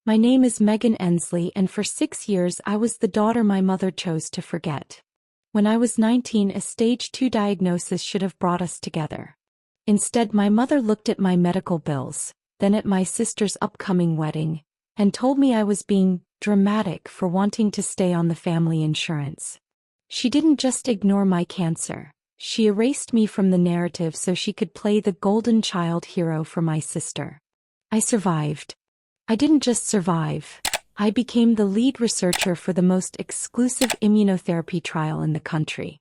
My name is Meghan Ensley, and for 6 years I was the daughter my mother chose to forget. When I was 19, a stage 2 diagnosis should have brought us together. Instead, my mother looked at my medical bills, then at my sister's upcoming wedding, and told me I was being dramatic for wanting to stay on the family insurance. She didn't just ignore my cancer. She erased me from the narrative so she could play the golden child hero for my sister. I survived. I didn't just survive. I became the lead researcher for the most exclusive immunotherapy trial in the country.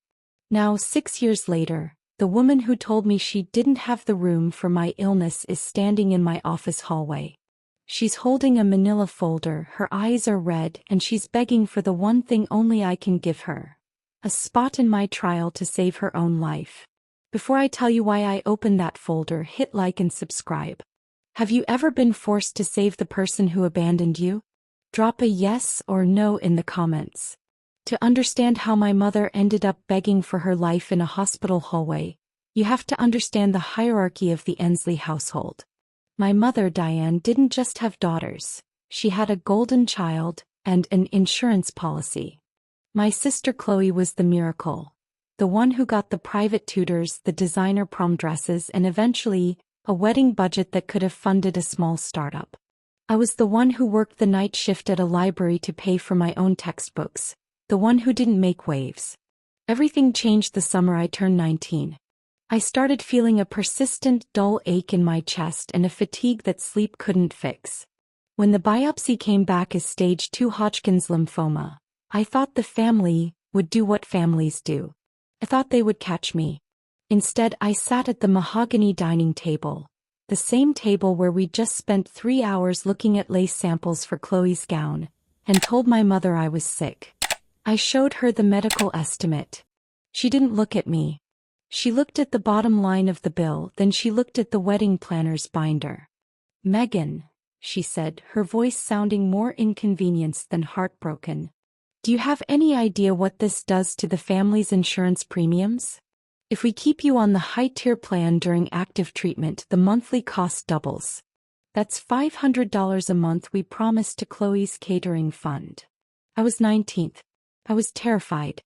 Now, 6 years later, the woman who told me she didn't have the room for my illness is standing in my office hallway. She's holding a manila folder, her eyes are red, and she's begging for the one thing only I can give her: a spot in my trial to save her own life. Before I tell you why I opened that folder, hit like and subscribe. Have you ever been forced to save the person who abandoned you? Drop a yes or no in the comments. To understand how my mother ended up begging for her life in a hospital hallway, you have to understand the hierarchy of the Ensley household. My mother, Diane, didn't just have daughters. She had a golden child and an insurance policy. My sister Chloe was the miracle, the one who got the private tutors, the designer prom dresses, and eventually, a wedding budget that could have funded a small startup. I was the one who worked the night shift at a library to pay for my own textbooks, the one who didn't make waves. Everything changed the summer I turned 19. I started feeling a persistent, dull ache in my chest and a fatigue that sleep couldn't fix. When the biopsy came back as stage 2 Hodgkin's lymphoma, I thought the family would do what families do. I thought they would catch me. Instead, I sat at the mahogany dining table, the same table where we just spent 3 hours looking at lace samples for Chloe's gown, and told my mother I was sick. I showed her the medical estimate. She didn't look at me. She looked at the bottom line of the bill, then she looked at the wedding planner's binder. "Meghan," she said, her voice sounding more inconvenienced than heartbroken, "do you have any idea what this does to the family's insurance premiums? If we keep you on the high-tier plan during active treatment, the monthly cost doubles. That's $500 a month we promised to Chloe's catering fund." I was 19th. I was terrified.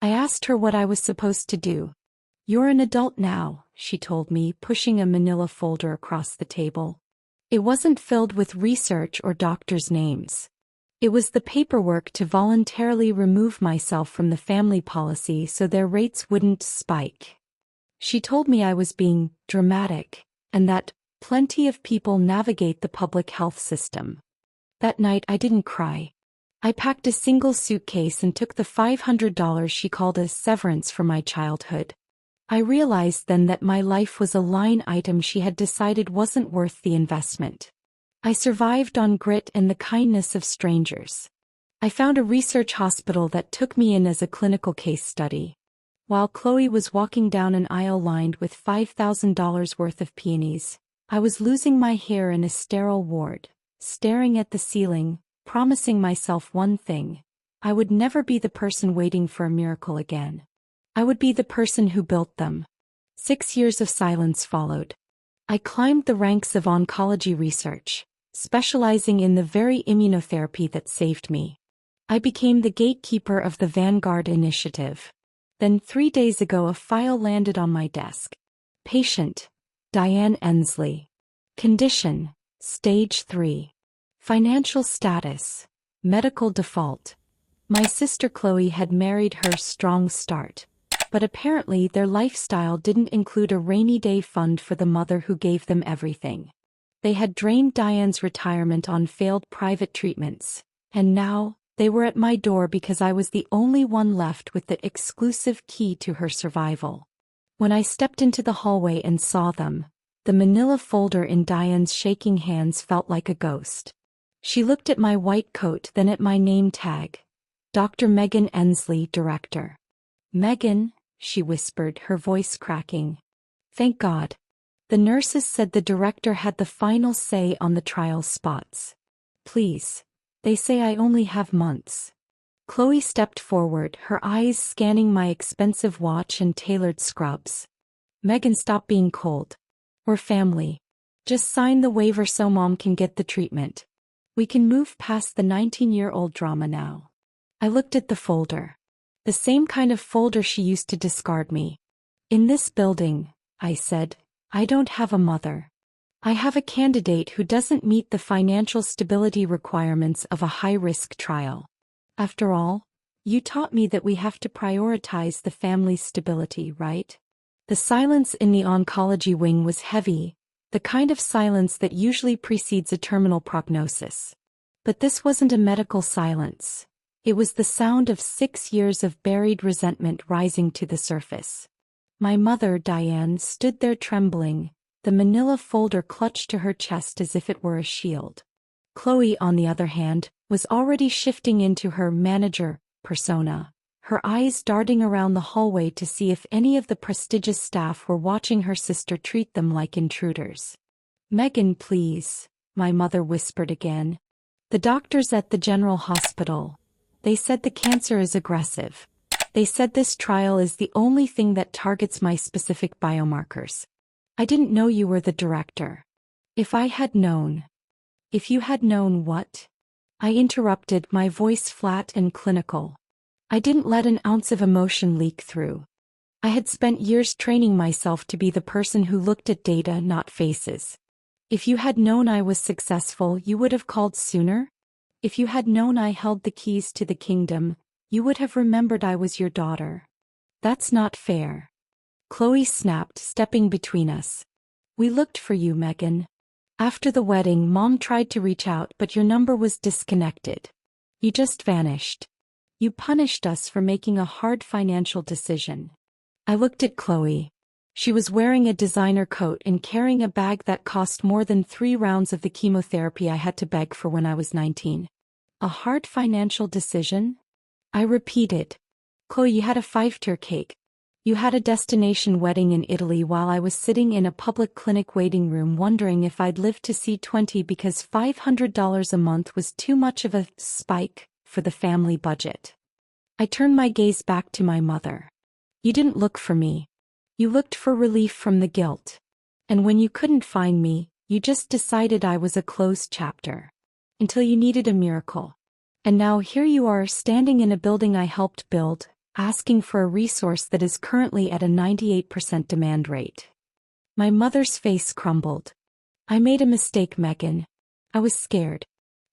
I asked her what I was supposed to do. "You're an adult now," she told me, pushing a manila folder across the table. It wasn't filled with research or doctors' names. It was the paperwork to voluntarily remove myself from the family policy so their rates wouldn't spike. She told me I was being dramatic, and that plenty of people navigate the public health system. That night I didn't cry. I packed a single suitcase and took the $500 she called a severance for my childhood. I realized then that my life was a line item she had decided wasn't worth the investment. I survived on grit and the kindness of strangers. I found a research hospital that took me in as a clinical case study. While Chloe was walking down an aisle lined with $5,000 worth of peonies, I was losing my hair in a sterile ward, staring at the ceiling, promising myself one thing: I would never be the person waiting for a miracle again. I would be the person who built them. 6 years of silence followed. I climbed the ranks of oncology research, specializing in the very immunotherapy that saved me. I became the gatekeeper of the Vanguard Initiative. Then 3 days ago a file landed on my desk. Patient: Diane Ensley. Condition: stage 3. Financial status: medical default. My sister Chloe had married her strong start, but apparently their lifestyle didn't include a rainy day fund for the mother who gave them everything. They had drained Diane's retirement on failed private treatments, and now they were at my door because I was the only one left with the exclusive key to her survival. When I stepped into the hallway and saw them, the manila folder in Diane's shaking hands felt like a ghost. She looked at my white coat, then at my name tag: Dr. Meghan Ensley, Director. "Meghan," she whispered, her voice cracking. "Thank God. The nurses said the director had the final say on the trial spots. Please. They say I only have months." Chloe stepped forward, her eyes scanning my expensive watch and tailored scrubs. "Meghan, stop being cold. We're family. Just sign the waiver so Mom can get the treatment." We can move past the 19-year-old drama now. I looked at the folder. The same kind of folder she used to discard me. In this building, I said, I don't have a mother. I have a candidate who doesn't meet the financial stability requirements of a high-risk trial. After all, you taught me that we have to prioritize the family's stability, right? The silence in the oncology wing was heavy, the kind of silence that usually precedes a terminal prognosis. But this wasn't a medical silence. It was the sound of 6 years of buried resentment rising to the surface. My mother, Diane, stood there trembling, the manila folder clutched to her chest as if it were a shield. Chloe, on the other hand, was already shifting into her manager persona, her eyes darting around the hallway to see if any of the prestigious staff were watching her sister treat them like intruders. Meghan, please, my mother whispered again. The doctors at the general hospital. They said the cancer is aggressive. They said this trial is the only thing that targets my specific biomarkers. I didn't know you were the director. If I had known. If you had known what? I interrupted, my voice flat and clinical. I didn't let an ounce of emotion leak through. I had spent years training myself to be the person who looked at data, not faces. If you had known I was successful, you would have called sooner? If you had known I held the keys to the kingdom, you would have remembered I was your daughter. That's not fair. Chloe snapped, stepping between us. We looked for you, Meghan. After the wedding, Mom tried to reach out, but your number was disconnected. You just vanished. You punished us for making a hard financial decision. I looked at Chloe. She was wearing a designer coat and carrying a bag that cost more than 3 rounds of the chemotherapy I had to beg for when I was 19. A hard financial decision? I repeated. Chloe, you had a 5-tier cake. You had a destination wedding in Italy while I was sitting in a public clinic waiting room wondering if I'd live to see 20 because $500 a month was too much of a spike for the family budget. I turned my gaze back to my mother. You didn't look for me. You looked for relief from the guilt. And when you couldn't find me, you just decided I was a closed chapter. Until you needed a miracle. And now here you are standing in a building I helped build, asking for a resource that is currently at a 98% demand rate. My mother's face crumbled. I made a mistake, Meghan. I was scared.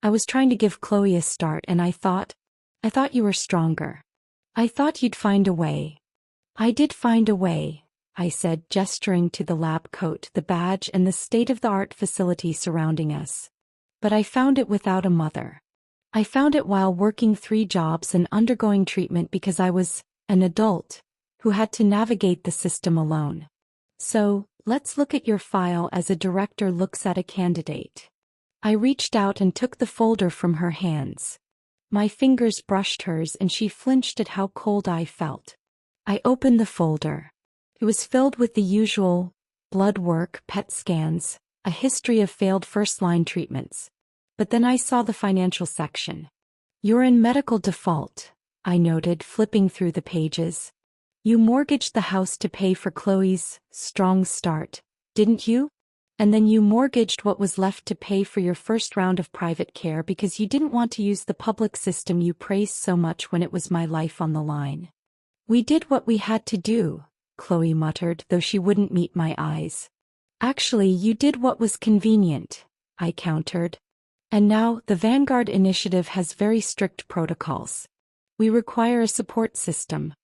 I was trying to give Chloe a start and I thought you were stronger. I thought you'd find a way. I did find a way, I said, gesturing to the lab coat, the badge and the state-of-the-art facility surrounding us. But I found it without a mother. I found it while working 3 jobs and undergoing treatment because I was an adult who had to navigate the system alone. So, let's look at your file as a director looks at a candidate. I reached out and took the folder from her hands. My fingers brushed hers and she flinched at how cold I felt. I opened the folder. It was filled with the usual blood work, PET scans, a history of failed first-line treatments. But then I saw the financial section. You're in medical default, I noted, flipping through the pages. You mortgaged the house to pay for Chloe's strong start, didn't you? And then you mortgaged what was left to pay for your first round of private care because you didn't want to use the public system you praised so much when it was my life on the line. We did what we had to do, Chloe muttered, though she wouldn't meet my eyes. Actually, you did what was convenient, I countered. And now, the Vanguard Initiative has very strict protocols. We require a support system.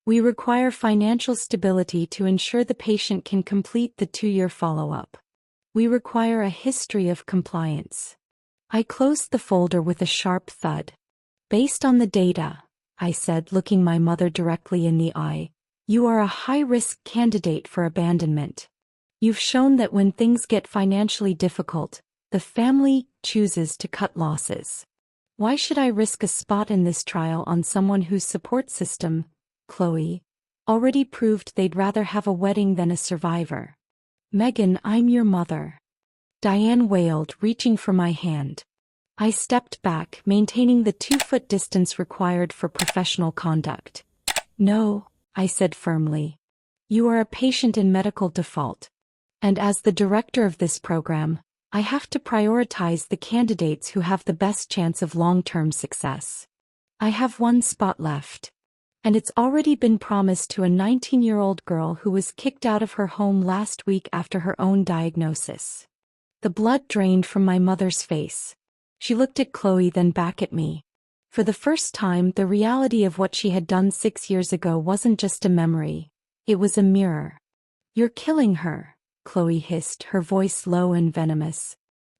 We require financial stability to ensure the patient can complete the 2-year follow-up. We require a history of compliance. I closed the folder with a sharp thud. Based on the data, I said, looking my mother directly in the eye, you are a high-risk candidate for abandonment. You've shown that when things get financially difficult, the family chooses to cut losses. Why should I risk a spot in this trial on someone whose support system, Chloe, already proved they'd rather have a wedding than a survivor? Meghan, I'm your mother. Diane wailed, reaching for my hand. I stepped back, maintaining the 2-foot distance required for professional conduct. No, I said firmly. You are a patient in medical default. And as the director of this program, I have to prioritize the candidates who have the best chance of long-term success. I have one spot left. And it's already been promised to a 19-year-old girl who was kicked out of her home last week after her own diagnosis. The blood drained from my mother's face. She looked at Chloe, then back at me. For the first time, the reality of what she had done 6 years ago wasn't just a memory. It was a mirror. "You're killing her," Chloe hissed, her voice low and venomous.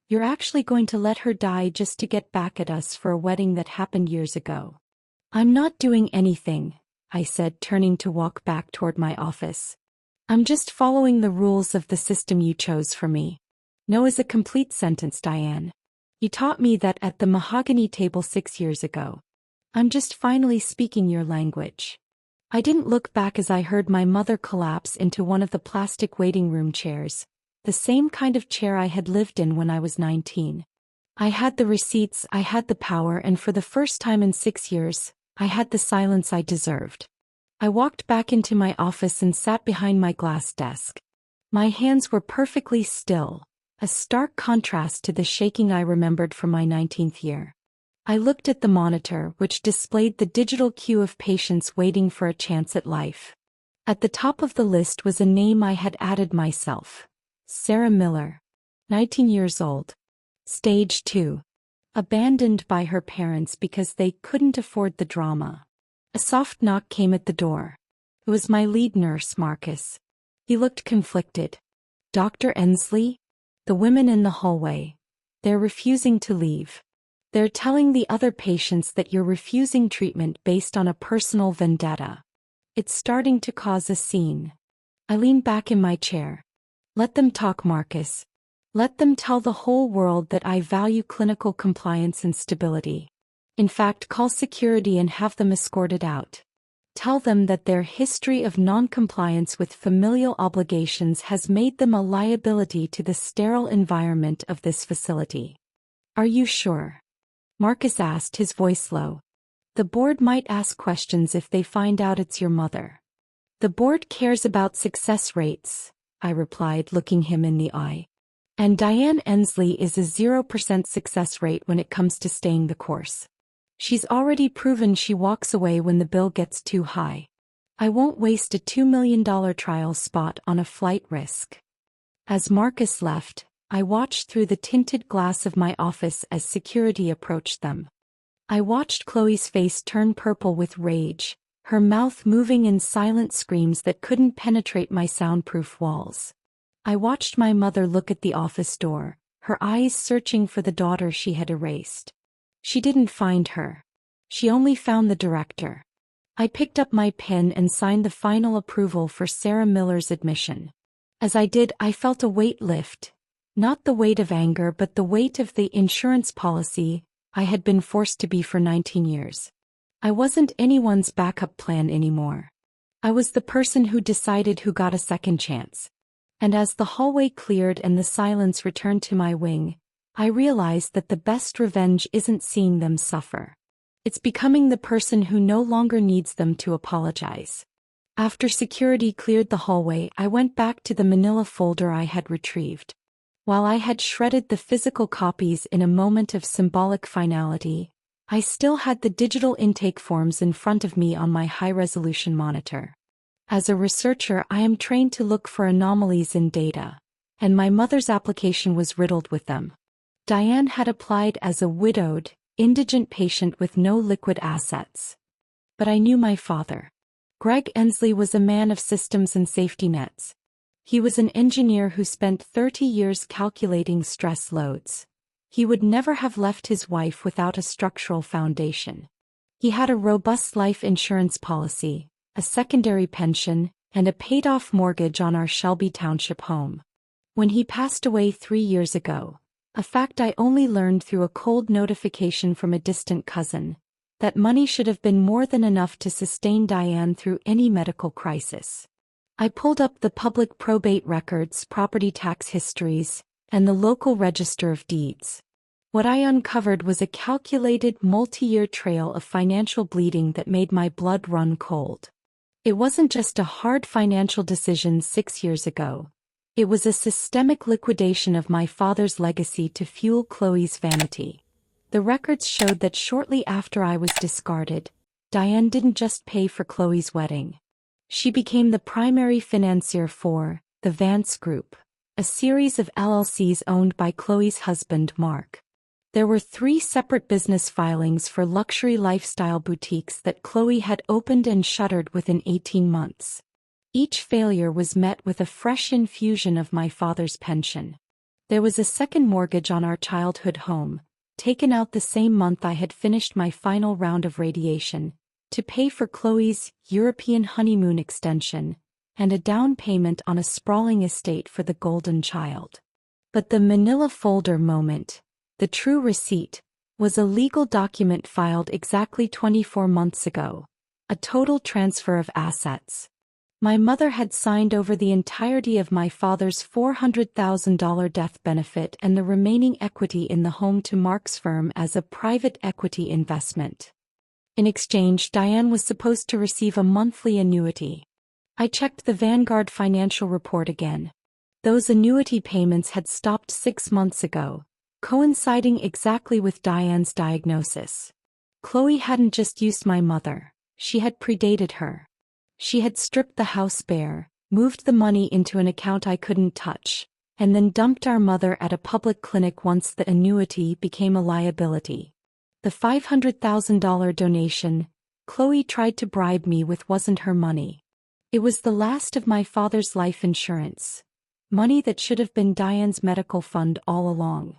"You're actually going to let her die just to get back at us for a wedding that happened years ago." "I'm not doing anything," I said, turning to walk back toward my office. "I'm just following the rules of the system you chose for me." "No" is a complete sentence, Diane. "You taught me that at the mahogany table 6 years ago. I'm just finally speaking your language." I didn't look back as I heard my mother collapse into one of the plastic waiting room chairs, the same kind of chair I had lived in when I was 19. I had the receipts, I had the power, and for the first time in 6 years, I had the silence I deserved. I walked back into my office and sat behind my glass desk. My hands were perfectly still, a stark contrast to the shaking I remembered from my 19th year. I looked at the monitor, which displayed the digital queue of patients waiting for a chance at life. At the top of the list was a name I had added myself. Sarah Miller. 19 years old. Stage 2. Abandoned by her parents because they couldn't afford the drama. A soft knock came at the door. It was my lead nurse, Marcus. He looked conflicted. "Dr. Ensley?" "The women in the hallway. They're refusing to leave. They're telling the other patients that you're refusing treatment based on a personal vendetta. It's starting to cause a scene." I leaned back in my chair. "Let them talk, Marcus. Let them tell the whole world that I value clinical compliance and stability. In fact, call security and have them escorted out. Tell them that their history of non-compliance with familial obligations has made them a liability to the sterile environment of this facility." "Are you sure?" Marcus asked, his voice low. "The board might ask questions if they find out it's your mother." "The board cares about success rates," I replied, looking him in the eye. "And Diane Ensley is a 0% success rate when it comes to staying the course. She's already proven she walks away when the bill gets too high. I won't waste a $2 million trial spot on a flight risk." As Marcus left, I watched through the tinted glass of my office as security approached them. I watched Chloe's face turn purple with rage, her mouth moving in silent screams that couldn't penetrate my soundproof walls. I watched my mother look at the office door, her eyes searching for the daughter she had erased. She didn't find her. She only found the director. I picked up my pen and signed the final approval for Sarah Miller's admission. As I did, I felt a weight lift. Not the weight of anger, but the weight of the insurance policy I had been forced to be for 19 years. I wasn't anyone's backup plan anymore. I was the person who decided who got a second chance. And as the hallway cleared and the silence returned to my wing, I realized that the best revenge isn't seeing them suffer. It's becoming the person who no longer needs them to apologize. After security cleared the hallway, I went back to the manila folder I had retrieved. While I had shredded the physical copies in a moment of symbolic finality, I still had the digital intake forms in front of me on my high-resolution monitor. As a researcher, I am trained to look for anomalies in data, and my mother's application was riddled with them. Diane had applied as a widowed, indigent patient with no liquid assets. But I knew my father. Greg Ensley was a man of systems and safety nets. He was an engineer who spent 30 years calculating stress loads. He would never have left his wife without a structural foundation. He had a robust life insurance policy, a secondary pension, and a paid-off mortgage on our Shelby Township home. When he passed away 3 years ago, a fact I only learned through a cold notification from a distant cousin, that money should have been more than enough to sustain Diane through any medical crisis. I pulled up the public probate records, property tax histories, and the local register of deeds. What I uncovered was a calculated multi-year trail of financial bleeding that made my blood run cold. It wasn't just a hard financial decision 6 years ago. It was a systemic liquidation of my father's legacy to fuel Chloe's vanity. The records showed that shortly after I was discarded, Diane didn't just pay for Chloe's wedding. She became the primary financier for the Vance Group, a series of LLCs owned by Chloe's husband, Mark. There were 3 separate business filings for luxury lifestyle boutiques that Chloe had opened and shuttered within 18 months. Each failure was met with a fresh infusion of my father's pension. There was a second mortgage on our childhood home, taken out the same month I had finished my final round of radiation, to pay for Chloe's European honeymoon extension, and a down payment on a sprawling estate for the golden child. But the manila folder moment, the true receipt, was a legal document filed exactly 24 months ago, a total transfer of assets. My mother had signed over the entirety of my father's $400,000 death benefit and the remaining equity in the home to Mark's firm as a private equity investment. In exchange, Diane was supposed to receive a monthly annuity. I checked the Vanguard financial report again. Those annuity payments had stopped 6 months ago, coinciding exactly with Diane's diagnosis. Chloe hadn't just used my mother, she had predated her. She had stripped the house bare, moved the money into an account I couldn't touch, and then dumped our mother at a public clinic once the annuity became a liability. The $500,000 donation Chloe tried to bribe me with wasn't her money. It was the last of my father's life insurance, money that should have been Diane's medical fund all along.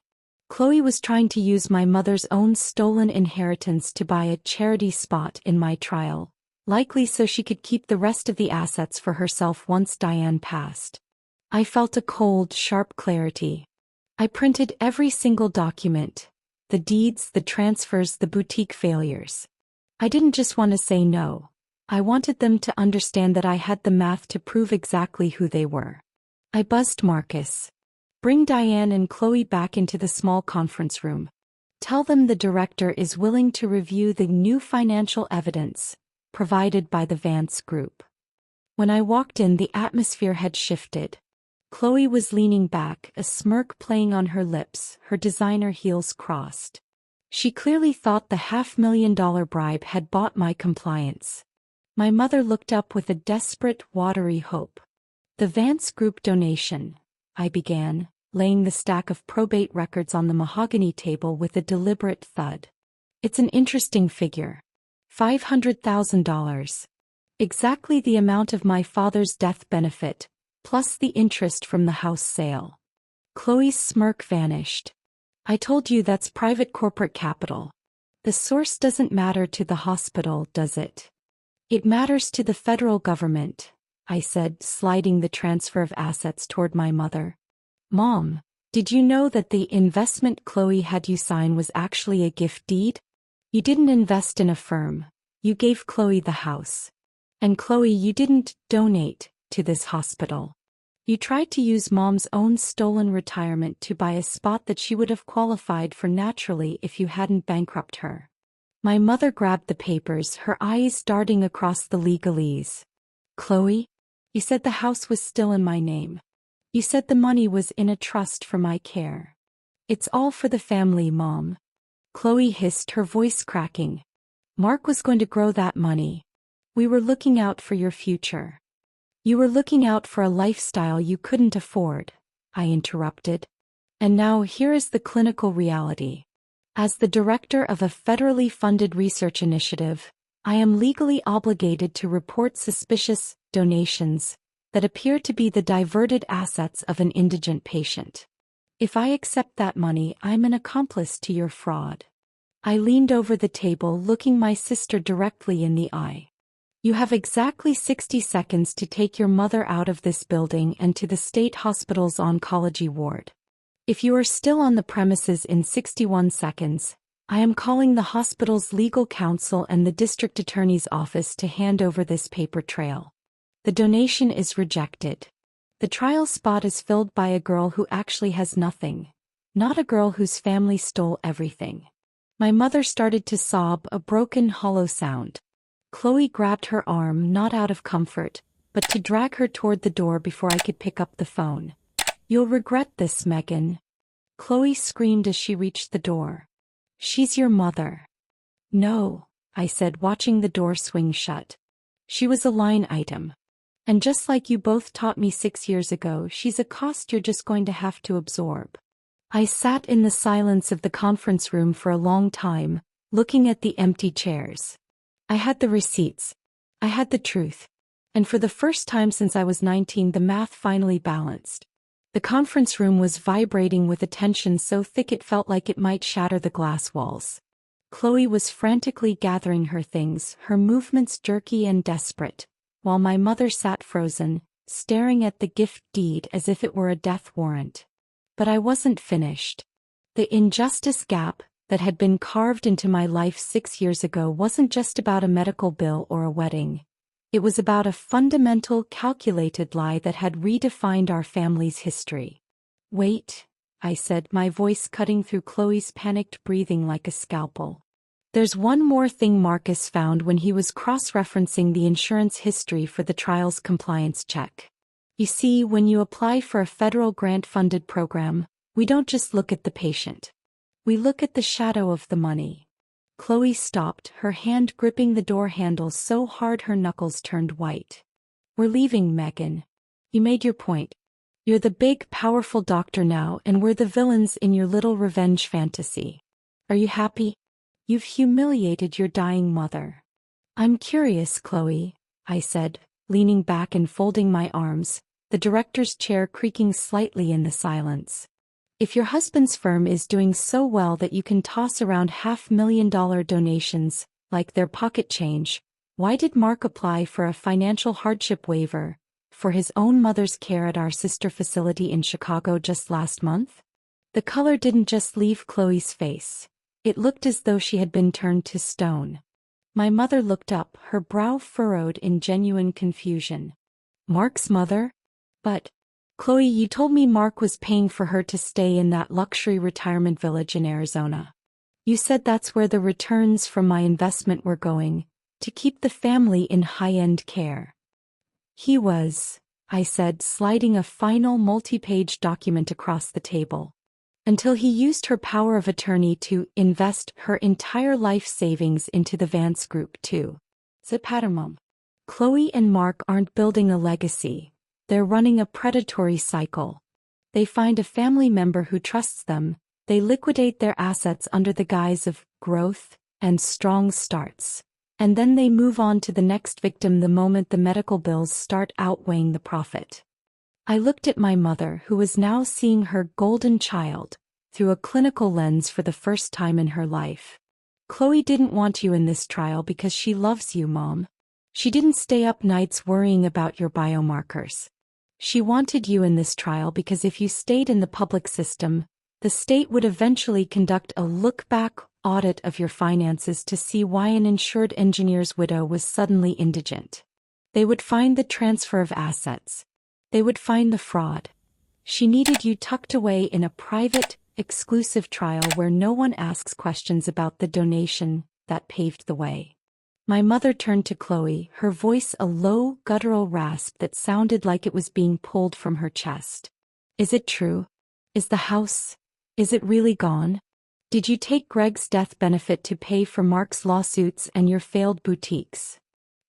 Chloe was trying to use my mother's own stolen inheritance to buy a charity spot in my trial, likely so she could keep the rest of the assets for herself once Diane passed. I felt a cold, sharp clarity. I printed every single document, the deeds, the transfers, the boutique failures. I didn't just want to say no. I wanted them to understand that I had the math to prove exactly who they were. I buzzed Marcus. Bring Diane and Chloe back into the small conference room. Tell them the director is willing to review the new financial evidence provided by the Vance Group. When I walked in, the atmosphere had shifted. Chloe was leaning back, a smirk playing on her lips, her designer heels crossed. She clearly thought the $500,000 bribe had bought my compliance. My mother looked up with a desperate, watery hope. The Vance Group donation, I began, laying the stack of probate records on the mahogany table with a deliberate thud. It's an interesting figure. $500,000. Exactly the amount of my father's death benefit, plus the interest from the house sale. Chloe's smirk vanished. I told you that's private corporate capital. The source doesn't matter to the hospital, does it? It matters to the federal government, I said, sliding the transfer of assets toward my mother. Mom, did you know that the investment Chloe had you sign was actually a gift deed? You didn't invest in a firm, you gave Chloe the house. And Chloe, you didn't donate to this hospital. You tried to use Mom's own stolen retirement to buy a spot that she would have qualified for naturally if you hadn't bankrupted her. My mother grabbed the papers, her eyes darting across the legalese. Chloe, you said the house was still in my name. You said the money was in a trust for my care. It's all for the family, Mom. Chloe hissed, her voice cracking. Mark was going to grow that money. We were looking out for your future. You were looking out for a lifestyle you couldn't afford, I interrupted. And now here is the clinical reality. As the director of a federally funded research initiative, I am legally obligated to report suspicious donations that appear to be the diverted assets of an indigent patient. If I accept that money, I'm an accomplice to your fraud. I leaned over the table, looking my sister directly in the eye. You have exactly 60 seconds to take your mother out of this building and to the state hospital's oncology ward. If you are still on the premises in 61 seconds, I am calling the hospital's legal counsel and the district attorney's office to hand over this paper trail. The donation is rejected. The trial spot is filled by a girl who actually has nothing, not a girl whose family stole everything. My mother started to sob, a broken, hollow sound. Chloe grabbed her arm, not out of comfort, but to drag her toward the door before I could pick up the phone. You'll regret this, Meghan. Chloe screamed as she reached the door. She's your mother. No, I said, watching the door swing shut. She was a line item. And just like you both taught me 6 years ago, she's a cost you're just going to have to absorb. I sat in the silence of the conference room for a long time, looking at the empty chairs. I had the receipts. I had the truth. And for the first time since I was 19, the math finally balanced. The conference room was vibrating with a tension so thick it felt like it might shatter the glass walls. Chloe was frantically gathering her things, her movements jerky and desperate, while my mother sat frozen, staring at the gift deed as if it were a death warrant. But I wasn't finished. The injustice gap that had been carved into my life 6 years ago wasn't just about a medical bill or a wedding. It was about a fundamental, calculated lie that had redefined our family's history. Wait, I said, my voice cutting through Chloe's panicked breathing like a scalpel. There's one more thing Marcus found when he was cross-referencing the insurance history for the trial's compliance check. You see, when you apply for a federal grant-funded program, we don't just look at the patient. We look at the shadow of the money. Chloe stopped, her hand gripping the door handle so hard her knuckles turned white. We're leaving, Meghan. You made your point. You're the big, powerful doctor now, and we're the villains in your little revenge fantasy. Are you happy? You've humiliated your dying mother. I'm curious, Chloe, I said, leaning back and folding my arms, the director's chair creaking slightly in the silence. If your husband's firm is doing so well that you can toss around $500,000 donations, like their pocket change, why did Mark apply for a financial hardship waiver for his own mother's care at our sister facility in Chicago just last month? The color didn't just leave Chloe's face. It looked as though she had been turned to stone. My mother looked up, her brow furrowed in genuine confusion. Mark's mother? But, Chloe, you told me Mark was paying for her to stay in that luxury retirement village in Arizona. You said that's where the returns from my investment were going, to keep the family in high-end care. He was, I said, sliding a final multi-page document across the table. Until he used her power of attorney to invest her entire life savings into the Vance Group too. Mom. Chloe and Mark aren't building a legacy. They're running a predatory cycle. They find a family member who trusts them, they liquidate their assets under the guise of growth and strong starts, and then they move on to the next victim the moment the medical bills start outweighing the profit. I looked at my mother, who was now seeing her golden child through a clinical lens for the first time in her life. Chloe didn't want you in this trial because she loves you, Mom. She didn't stay up nights worrying about your biomarkers. She wanted you in this trial because if you stayed in the public system, the state would eventually conduct a look-back audit of your finances to see why an insured engineer's widow was suddenly indigent. They would find the transfer of assets. They would find the fraud. She needed you tucked away in a private, exclusive trial where no one asks questions about the donation that paved the way. My mother turned to Chloe, her voice a low, guttural rasp that sounded like it was being pulled from her chest. Is it true? Is the house? Is it really gone? Did you take Greg's death benefit to pay for Mark's lawsuits and your failed boutiques?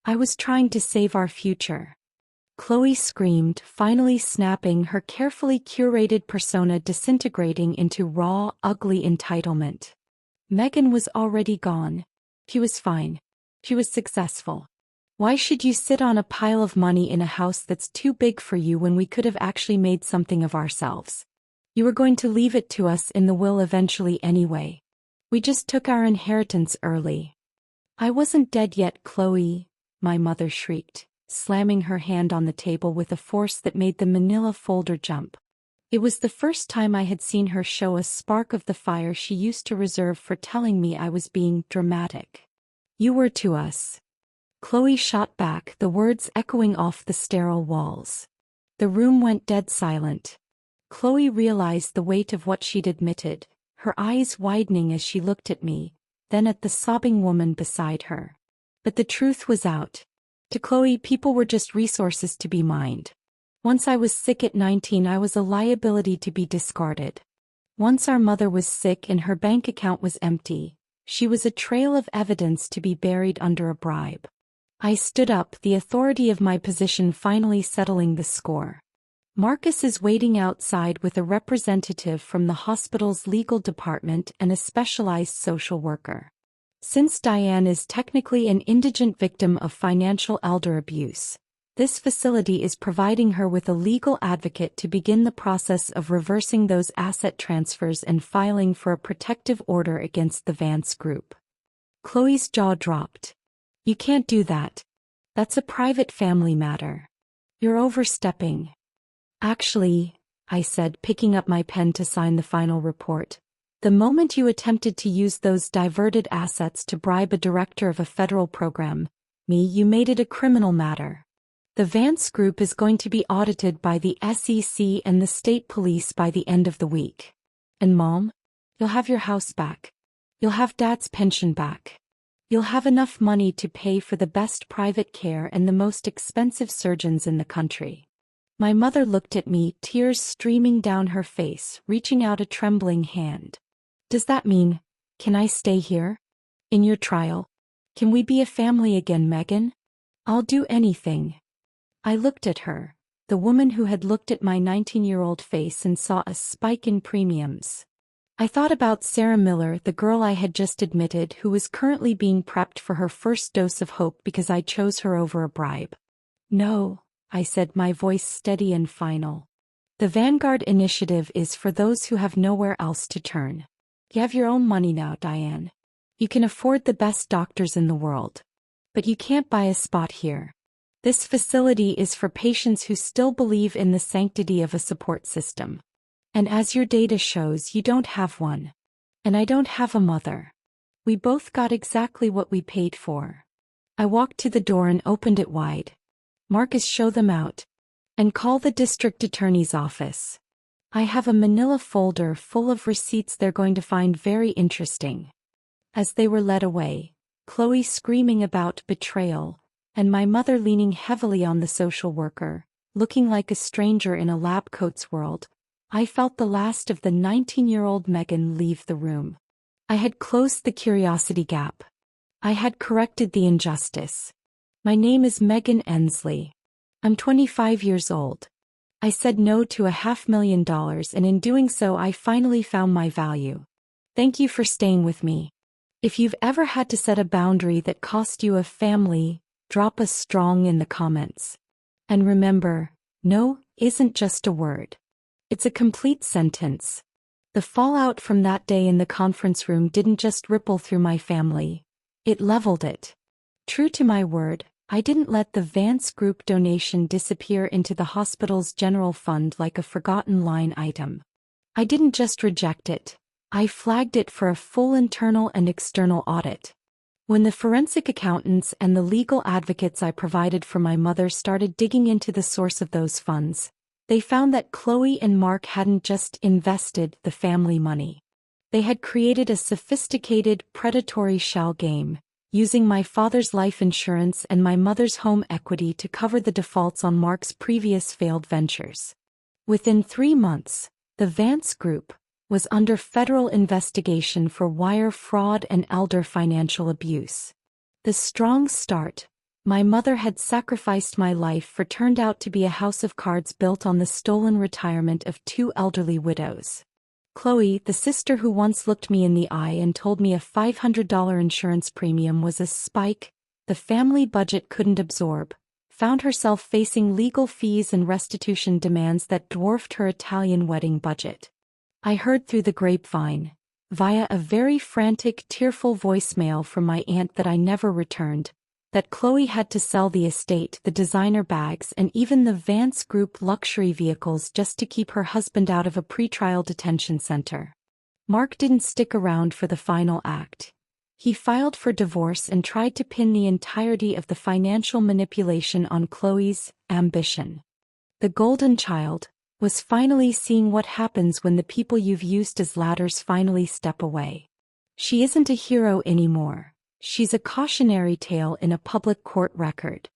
I was trying to save our future. Chloe screamed, finally snapping, her carefully curated persona disintegrating into raw, ugly entitlement. Meghan was already gone. She was fine. She was successful. Why should you sit on a pile of money in a house that's too big for you when we could have actually made something of ourselves? You were going to leave it to us in the will eventually anyway. We just took our inheritance early. I wasn't dead yet, Chloe, my mother shrieked, slamming her hand on the table with a force that made the manila folder jump. It was the first time I had seen her show a spark of the fire she used to reserve for telling me I was being dramatic. You were to us. Chloe shot back, the words echoing off the sterile walls. The room went dead silent. Chloe realized the weight of what she'd admitted, her eyes widening as she looked at me, then at the sobbing woman beside her. But the truth was out. To Chloe, people were just resources to be mined. Once I was sick at 19, I was a liability to be discarded. Once our mother was sick and her bank account was empty, she was a trail of evidence to be buried under a bribe. I stood up, the authority of my position finally settling the score. Marcus is waiting outside with a representative from the hospital's legal department and a specialized social worker. Since Diane is technically an indigent victim of financial elder abuse, this facility is providing her with a legal advocate to begin the process of reversing those asset transfers and filing for a protective order against the Vance Group. Chloe's jaw dropped. You can't do that. That's a private family matter. You're overstepping. Actually, I said, picking up my pen to sign the final report, the moment you attempted to use those diverted assets to bribe a director of a federal program, you made it a criminal matter. The Vance Group is going to be audited by the SEC and the state police by the end of the week. And Mom, you'll have your house back. You'll have Dad's pension back. You'll have enough money to pay for the best private care and the most expensive surgeons in the country. My mother looked at me, tears streaming down her face, reaching out a trembling hand. Does that mean, can I stay here? In your trial? Can we be a family again, Meghan? I'll do anything. I looked at her, the woman who had looked at my 19-year-old face and saw a spike in premiums. I thought about Sarah Miller, the girl I had just admitted, who was currently being prepped for her first dose of hope because I chose her over a bribe. No, I said, my voice steady and final. The Vanguard Initiative is for those who have nowhere else to turn. You have your own money now, Diane. You can afford the best doctors in the world. But you can't buy a spot here. This facility is for patients who still believe in the sanctity of a support system. And as your data shows, you don't have one. And I don't have a mother. We both got exactly what we paid for. I walked to the door and opened it wide. Marcus, show them out. And call the district attorney's office. I have a manila folder full of receipts they're going to find very interesting. As they were led away, Chloe screaming about betrayal, and my mother leaning heavily on the social worker, looking like a stranger in a lab coat's world, I felt the last of the 19-year-old Meghan leave the room. I had closed the curiosity gap. I had corrected the injustice. My name is Meghan Ensley. I'm 25 years old. I said no to $500,000, and in doing so I finally found my value. Thank you for staying with me. If you've ever had to set a boundary that cost you a family, drop a strong in the comments. And remember, no isn't just a word. It's a complete sentence. The fallout from that day in the conference room didn't just ripple through my family. It leveled it. True to my word, I didn't let the Vance Group donation disappear into the hospital's general fund like a forgotten line item. I didn't just reject it. I flagged it for a full internal and external audit. When the forensic accountants and the legal advocates I provided for my mother started digging into the source of those funds, they found that Chloe and Mark hadn't just invested the family money. They had created a sophisticated, predatory shell game, using my father's life insurance and my mother's home equity to cover the defaults on Mark's previous failed ventures. Within 3 months, the Vance Group was under federal investigation for wire fraud and elder financial abuse. The strong start my mother had sacrificed my life for turned out to be a house of cards built on the stolen retirement of 2 elderly widows. Chloe, the sister who once looked me in the eye and told me a $500 insurance premium was a spike the family budget couldn't absorb, found herself facing legal fees and restitution demands that dwarfed her Italian wedding budget. I heard through the grapevine, via a very frantic, tearful voicemail from my aunt that I never returned, that Chloe had to sell the estate, the designer bags, and even the Vance Group luxury vehicles just to keep her husband out of a pretrial detention center. Mark didn't stick around for the final act. He filed for divorce and tried to pin the entirety of the financial manipulation on Chloe's ambition. The golden child was finally seeing what happens when the people you've used as ladders finally step away. She isn't a hero anymore. She's a cautionary tale in a public court record.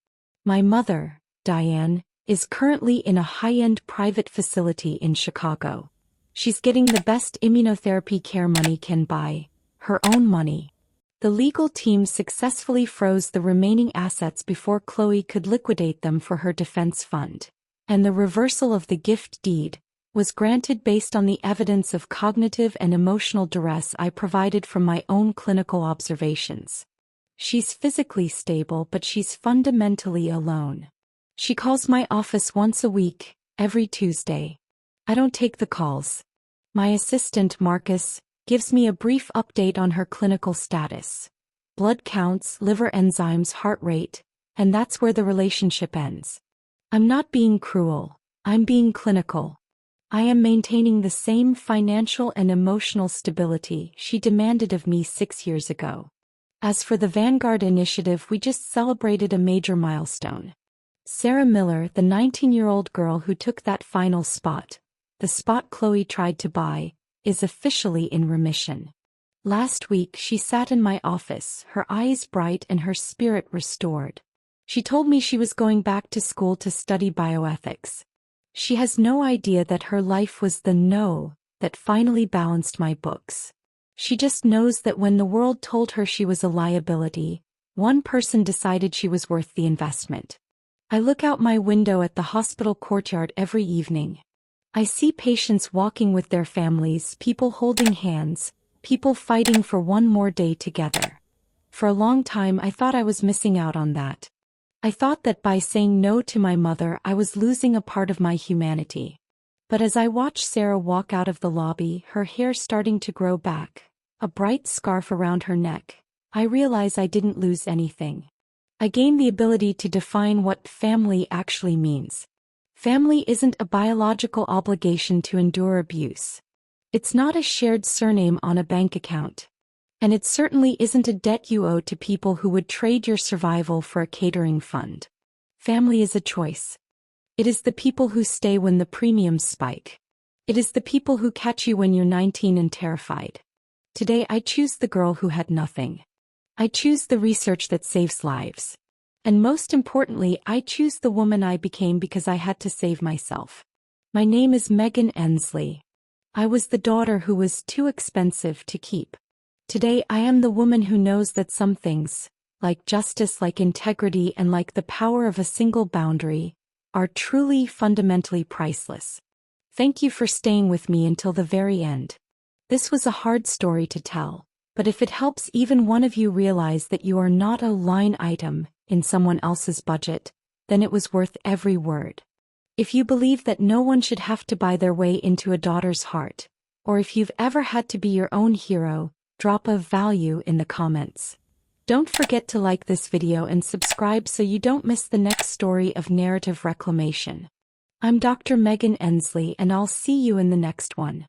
My mother, Diane, is currently in a high-end private facility in Chicago. She's getting the best immunotherapy care money can buy, her own money. The legal team successfully froze the remaining assets before Khloe could liquidate them for her defense fund, and the reversal of the gift deed was granted based on the evidence of cognitive and emotional duress I provided from my own clinical observations. She's physically stable, but she's fundamentally alone. She calls my office once a week, every Tuesday. I don't take the calls. My assistant, Marcus, gives me a brief update on her clinical status. Blood counts, liver enzymes, heart rate, and that's where the relationship ends. I'm not being cruel, I'm being clinical. I am maintaining the same financial and emotional stability she demanded of me 6 years ago. As for the Vanguard Initiative, we just celebrated a major milestone. Sarah Miller, the 19-year-old girl who took that final spot, the spot Khloe tried to buy, is officially in remission. Last week she sat in my office, her eyes bright and her spirit restored. She told me she was going back to school to study bioethics. She has no idea that her life was the no that finally balanced my books. She just knows that when the world told her she was a liability, one person decided she was worth the investment. I look out my window at the hospital courtyard every evening. I see patients walking with their families, people holding hands, people fighting for one more day together. For a long time I thought I was missing out on that. I thought that by saying no to my mother I was losing a part of my humanity. But as I watch Sarah walk out of the lobby, her hair starting to grow back, a bright scarf around her neck, I realize I didn't lose anything. I gained the ability to define what family actually means. Family isn't a biological obligation to endure abuse. It's not a shared surname on a bank account. And it certainly isn't a debt you owe to people who would trade your survival for a catering fund. Family is a choice. It is the people who stay when the premiums spike. It is the people who catch you when you're 19 and terrified. Today I choose the girl who had nothing. I choose the research that saves lives. And most importantly, I choose the woman I became because I had to save myself. My name is Meghan Ensley. I was the daughter who was too expensive to keep. Today I am the woman who knows that some things, like justice, like integrity, and like the power of a single boundary, are truly fundamentally priceless. Thank you for staying with me until the very end. This was a hard story to tell, but if it helps even one of you realize that you are not a line item in someone else's budget, then it was worth every word. If you believe that no one should have to buy their way into a daughter's heart, or if you've ever had to be your own hero, drop a value in the comments. Don't forget to like this video and subscribe so you don't miss the next story of narrative reclamation. I'm Dr. Meghan Ensley and I'll see you in the next one.